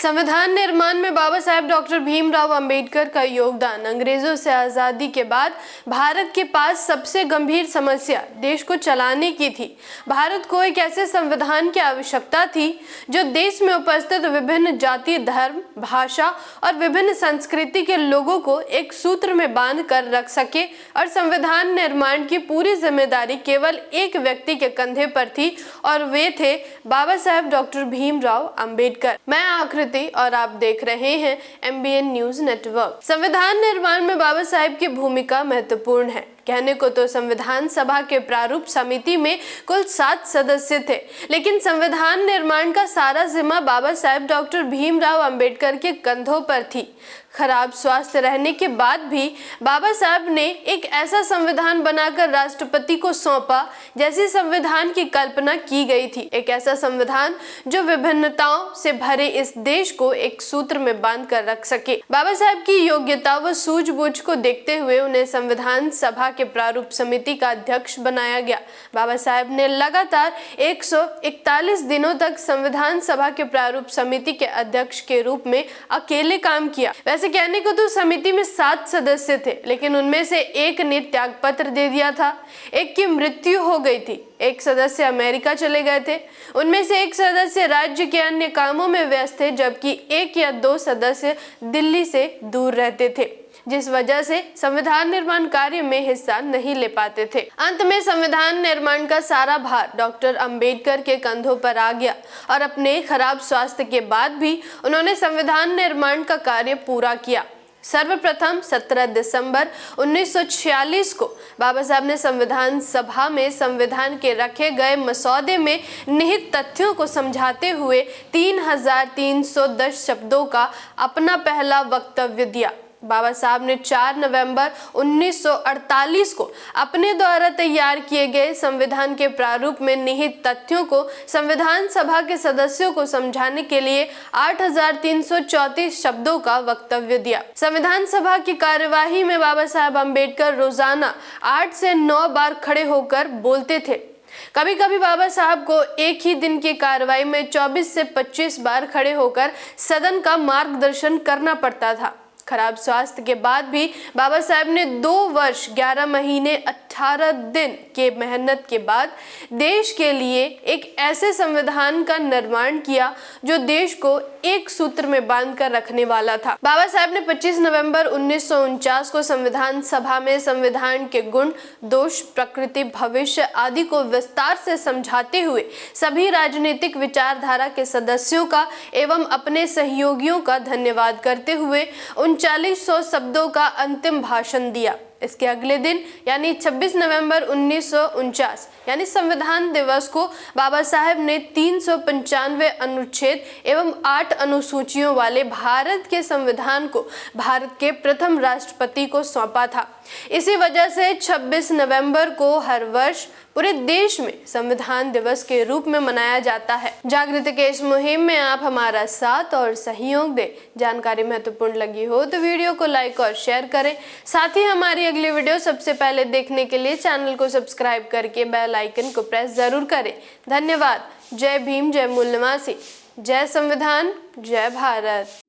संविधान निर्माण में बाबा साहेब डॉक्टर भीमराव अंबेडकर का योगदान। अंग्रेजों से आजादी के बाद भारत के पास सबसे गंभीर समस्या देश को चलाने की थी। भारत को एक ऐसे संविधान की आवश्यकता थी जो देश में उपस्थित विभिन्न जाति, धर्म, भाषा और विभिन्न संस्कृति के लोगों को एक सूत्र में बांध कर रख सके और संविधान निर्माण की पूरी जिम्मेदारी केवल एक व्यक्ति के कंधे पर थी और वे थे बाबा साहेब डॉक्टर भीमराव अंबेडकर। मैं आकृति और आप देख रहे हैं MBN न्यूज नेटवर्क। संविधान निर्माण में बाबा साहेब की भूमिका महत्वपूर्ण है। कहने को तो संविधान सभा के प्रारूप समिति में कुल 7 सदस्य थे, लेकिन संविधान निर्माण का सारा जिम्मा बाबा साहेब डॉक्टर भीमराव अंबेडकर के कंधों पर थी। खराब स्वास्थ्य रहने के बाद भी बाबा साहब ने एक ऐसा संविधान बनाकर राष्ट्रपति को सौंपा जैसे संविधान की कल्पना की गई थी। एक ऐसा संविधान जो विभिन्नताओं से भरे इस देश को एक सूत्र में बांध कर रख सके। बाबा साहब की योग्यता व सूझबूझ को देखते हुए उन्हें संविधान सभा के प्रारूप समिति का अध्यक्ष बनाया गया। बाबा साहब ने लगातार 141 दिनों तक संविधान सभा के प्रारूप समिति के अध्यक्ष के रूप में अकेले काम किया। वैसे कहने को तो समिति में 7 सदस्य थे, लेकिन उनमें से एक ने त्यागपत्र दे दिया था, एक की मृत्यु हो गई थी, एक सदस्य अमेरिका चले गए थे, उनमें से एक सदस्य राज्य के अन्य कामों में व्यस्त थे, जबकि 1 या 2 सदस्य दिल्ली से दूर रहते थे, जिस वजह से संविधान निर्माण कार्य में हिस्सा नहीं ले पाते थे। अंत में संविधान निर्माण का सारा भार डॉक्टर अंबेडकर के कंधों पर आ गया और अपने खराब स्वास्थ्य के बाद भी उन्होंने संविधान निर्माण का कार्य पूरा किया। सर्वप्रथम 17 दिसंबर 1946 को बाबा साहब ने संविधान सभा में संविधान के रखे गए मसौदे में निहित तथ्यों को समझाते हुए 3310 शब्दों का अपना पहला वक्तव्य दिया। बाबा साहब ने 4 नवंबर 1948 को अपने द्वारा तैयार किए गए संविधान के प्रारूप में निहित तथ्यों को संविधान सभा के सदस्यों को समझाने के लिए 8334 शब्दों का वक्तव्य दिया। संविधान सभा की कार्यवाही में बाबा साहब अंबेडकर रोजाना 8 से 9 बार खड़े होकर बोलते थे। कभी कभी बाबा साहब को एक ही दिन की कार्रवाई में 24 से 25 बार खड़े होकर सदन का मार्गदर्शन करना पड़ता था। खराब स्वास्थ्य के बाद भी बाबा साहब ने 2 वर्ष 11 महीने 18 दिन के मेहनत के बाद देश के लिए एक ऐसे संविधान का निर्माण किया जो देश को एक सूत्र में बांधकर रखने वाला था। बाबा साहब ने 25 नवंबर 1949 को संविधान सभा में संविधान के गुण, दोष, प्रकृति, भविष्य आदि को विस्तार से समझाते हुए सभी राजनीतिक विचारधारा के सदस्यों का एवं अपने सहयोगियों का धन्यवाद करते हुए 3900 शब्दों का अंतिम भाषण दिया। इसके अगले दिन यानी 26 नवंबर 1949 यानी संविधान दिवस को बाबा साहब ने 395 अनुच्छेद एवं 8 अनुसूचियों वाले भारत के संविधान को भारत के प्रथम राष्ट्रपति को सौंपा था। इसी वजह से 26 नवंबर को हर वर्ष पूरे देश में संविधान दिवस के रूप में मनाया जाता है। जागृति के इस मुहिम में आप हमारा साथ और सहयोग दें। जानकारी महत्वपूर्ण लगी हो तो वीडियो को लाइक और शेयर करें। साथ ही हमारी अगली वीडियो सबसे पहले देखने के लिए चैनल को सब्सक्राइब करके बेल आइकन को प्रेस जरूर करें। धन्यवाद। जय भीम, जय मूल निवासी, जय संविधान, जय भारत।